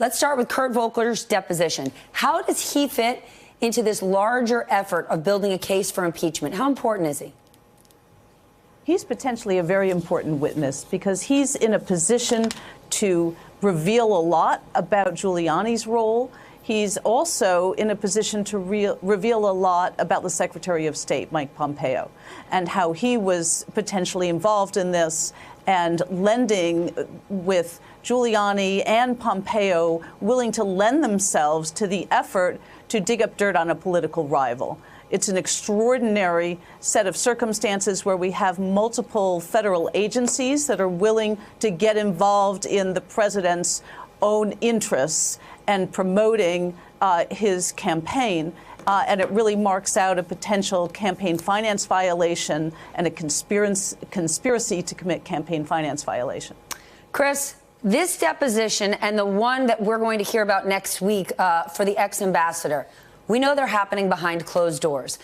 let's start with Kurt Volker's deposition. How does he fit into this larger effort of building a case for impeachment? How important is he? He's potentially a very important witness because he's in a position to reveal a lot about Giuliani's role. He's also in a position to reveal a lot about the Secretary of State, Mike Pompeo, and how he was potentially involved in this and lending with Giuliani and Pompeo willing to lend themselves to the effort to dig up dirt on a political rival. It's an extraordinary set of circumstances where we have multiple federal agencies that are willing to get involved in the president's own interests and promoting his campaign. And it really marks out a potential campaign finance violation and a conspiracy to commit campaign finance violation. Chris, this deposition and the one that we're going to hear about next week for the ex-ambassador, we know they're happening behind closed doors.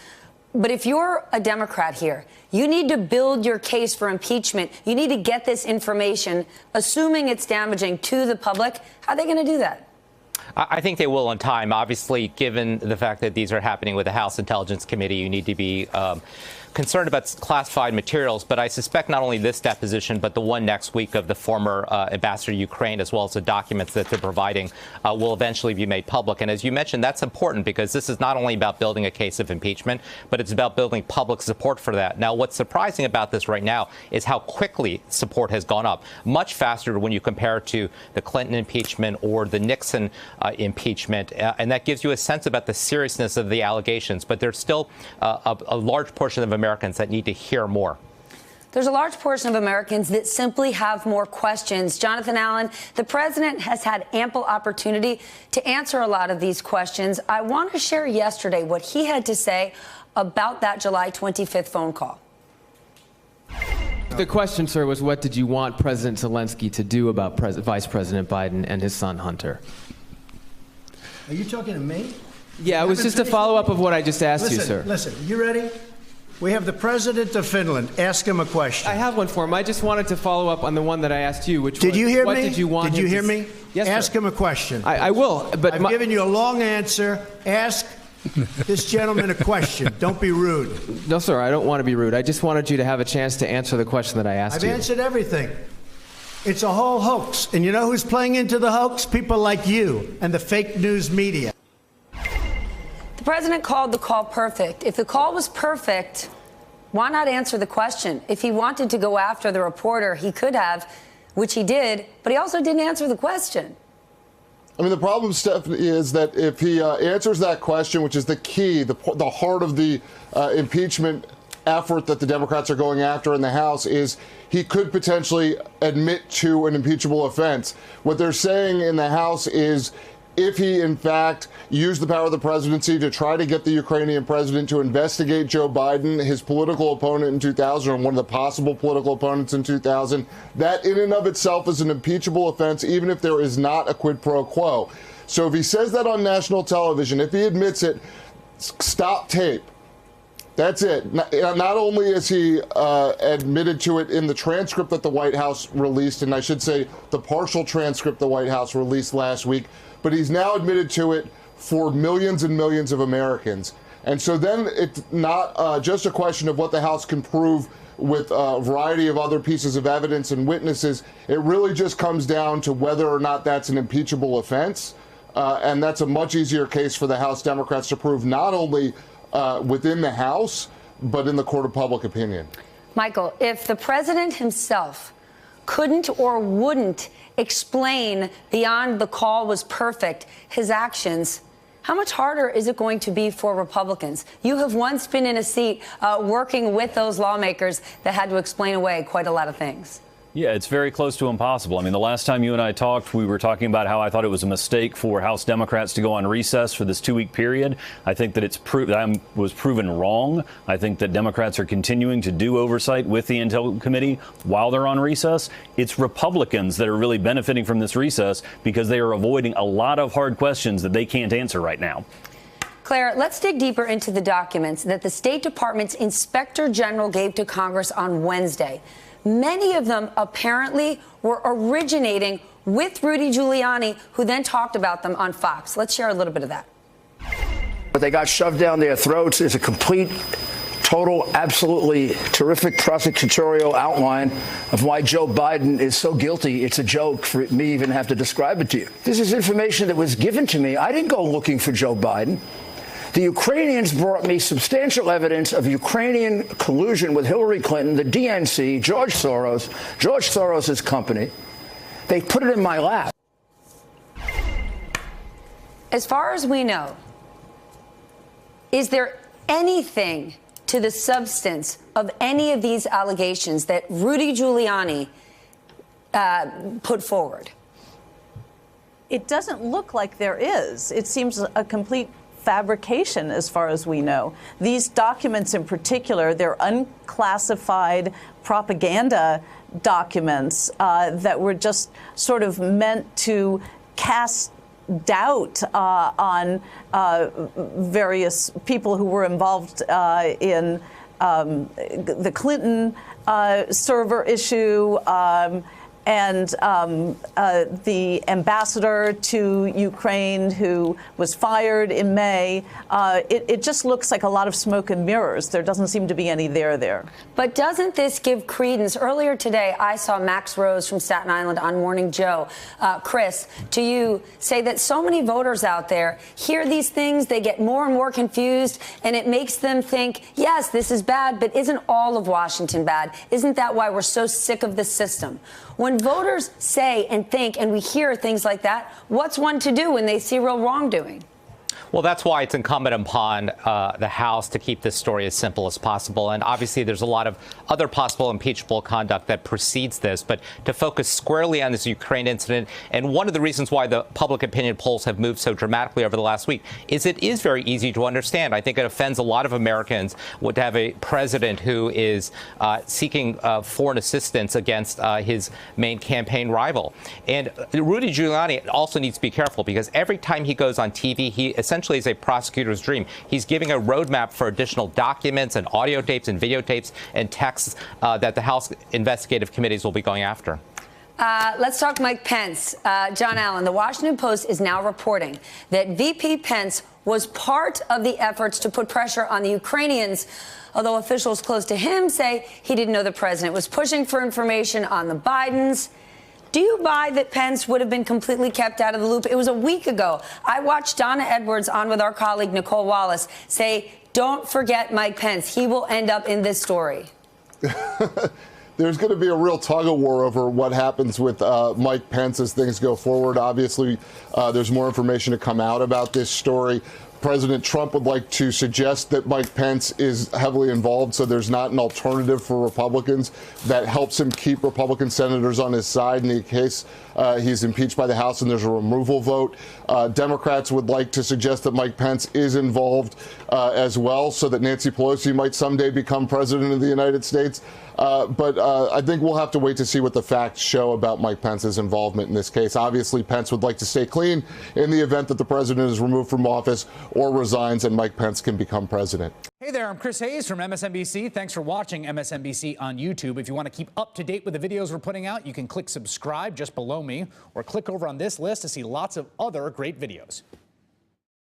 But if you're a Democrat here, you need to build your case for impeachment. You need to get this information, assuming it's damaging to the public. How are they going to do that? I think they will in time. Obviously, given the fact that these are happening with the House Intelligence Committee, you need to be concerned about classified materials. But I suspect not only this deposition, but the one next week of the former ambassador to Ukraine, as well as the documents that they're providing, will eventually be made public. And as you mentioned, that's important because this is not only about building a case of impeachment, but it's about building public support for that. Now, what's surprising about this right now is how quickly support has gone up, much faster when you compare it to the Clinton impeachment or the Nixon impeachment. And that gives you a sense about the seriousness of the allegations. But there's still a large portion of Americans that need to hear more. There's a large portion of Americans that simply have more questions. Jonathan Allen, the president has had ample opportunity to answer a lot of these questions. I want to share yesterday what he had to say about that July 25th phone call. The question, sir, was what did you want President Zelensky to do about Vice President Biden and his son Hunter? Are you talking to me? Yeah, it was just a follow-up of what I just asked you, sir. Listen, you ready? We have the president of Finland. Ask him a question. I have one for him. I just wanted to follow up on the one that I asked you, which did was, you hear what me? did you want Did you hear to me? Yes, Ask sir. him a question. I will, but I've given you a long answer. Ask this gentleman a question. Don't be rude. No, sir, I don't want to be rude. I just wanted you to have a chance to answer the question that I asked you. I've answered everything. It's a whole hoax. And you know who's playing into the hoax? People like you and the fake news media. The president called the call perfect. If the call was perfect, why not answer the question? If he wanted to go after the reporter, he could have, which he did, but he also didn't answer the question. I mean, the problem, Stephanie, is that if he answers that question, which is the key, the heart of the impeachment effort that the Democrats are going after in the House, is he could potentially admit to an impeachable offense. What they're saying in the House is if he, in fact, used the power of the presidency to try to get the Ukrainian president to investigate Joe Biden, his political opponent in 2000, or one of the possible political opponents in 2000, that in and of itself is an impeachable offense, even if there is not a quid pro quo. So if he says that on national television, if he admits it, stop tape. That's it. Not only is he admitted to it in the transcript that the White House released, and I should say the partial transcript the White House released last week, but he's now admitted to it for millions and millions of Americans. And so then it's not just a question of what the House can prove with a variety of other pieces of evidence and witnesses. It really just comes down to whether or not that's an impeachable offense. And that's a much easier case for the House Democrats to prove, not only within the House, but in the court of public opinion. Michael, if the president himself couldn't or wouldn't explain beyond the call was perfect his actions, how much harder is it going to be for Republicans? You have once been in a seat working with those lawmakers that had to explain away quite a lot of things. Yeah, it's very close to impossible. I mean, the last time you and I talked, we were talking about how I thought it was a mistake for House Democrats to go on recess for this 2-week period. I think that I was proven wrong. I think that Democrats are continuing to do oversight with the Intel Committee while they're on recess. It's Republicans that are really benefiting from this recess because they are avoiding a lot of hard questions that they can't answer right now. Claire, let's dig deeper into the documents that the State Department's Inspector General gave to Congress on Wednesday. Many of them apparently were originating with Rudy Giuliani, who then talked about them on Fox. Let's share a little bit of that. What they got shoved down their throats is a complete, total, absolutely terrific prosecutorial outline of why Joe Biden is so guilty. It's a joke for me even to have to describe it to you. This is information that was given to me. I didn't go looking for Joe Biden. The Ukrainians brought me substantial evidence of Ukrainian collusion with Hillary Clinton, the DNC, George Soros' company. They put it in my lap. As far as we know, is there anything to the substance of any of these allegations that Rudy Giuliani put forward? It doesn't look like there is. It seems a complete fabrication as far as we know. These documents in particular, they're unclassified propaganda documents that were just sort of meant to cast doubt on various people who were involved in the Clinton server issue and the ambassador to Ukraine who was fired in May. It just looks like a lot of smoke and mirrors. There doesn't seem to be any there. But doesn't this give credence? Earlier today, I saw Max Rose from Staten Island on Morning Joe. Chris, to you, say that so many voters out there hear these things, they get more and more confused, and it makes them think, yes, this is bad, but isn't all of Washington bad? Isn't that why we're so sick of the system? When voters say and think and we hear things like that, what's one to do when they see real wrongdoing? Well, that's why it's incumbent upon the House to keep this story as simple as possible. And obviously, there's a lot of other possible impeachable conduct that precedes this. But to focus squarely on this Ukraine incident, and one of the reasons why the public opinion polls have moved so dramatically over the last week is it is very easy to understand. I think it offends a lot of Americans to have a president who is seeking foreign assistance against his main campaign rival. And Rudy Giuliani also needs to be careful because every time he goes on TV, he essentially is a prosecutor's dream. He's giving a roadmap for additional documents and audio tapes and videotapes and texts that the House investigative committees will be going after. Let's talk Mike Pence. John Allen, the Washington Post is now reporting that VP Pence was part of the efforts to put pressure on the Ukrainians, although officials close to him say he didn't know the president was pushing for information on the Bidens. Do you buy that Pence would have been completely kept out of the loop? It was a week ago. I watched Donna Edwards on with our colleague Nicole Wallace say, don't forget Mike Pence. He will end up in this story. There's going to be a real tug-of-war over what happens with Mike Pence as things go forward. Obviously, there's more information to come out about this story. President Trump would like to suggest that Mike Pence is heavily involved, so there's not an alternative for Republicans that helps him keep Republican senators on his side in the case he's impeached by the House and there's a removal vote. Democrats would like to suggest that Mike Pence is involved as well, so that Nancy Pelosi might someday become president of the United States. But I think we'll have to wait to see what the facts show about Mike Pence's involvement in this case. Obviously, Pence would like to stay clean in the event that the president is removed from office or resigns and Mike Pence can become president. Hey there, I'm Chris Hayes from MSNBC. Thanks for watching MSNBC on YouTube. If you want to keep up to date with the videos we're putting out, you can click subscribe just below me or click over on this list to see lots of other great videos.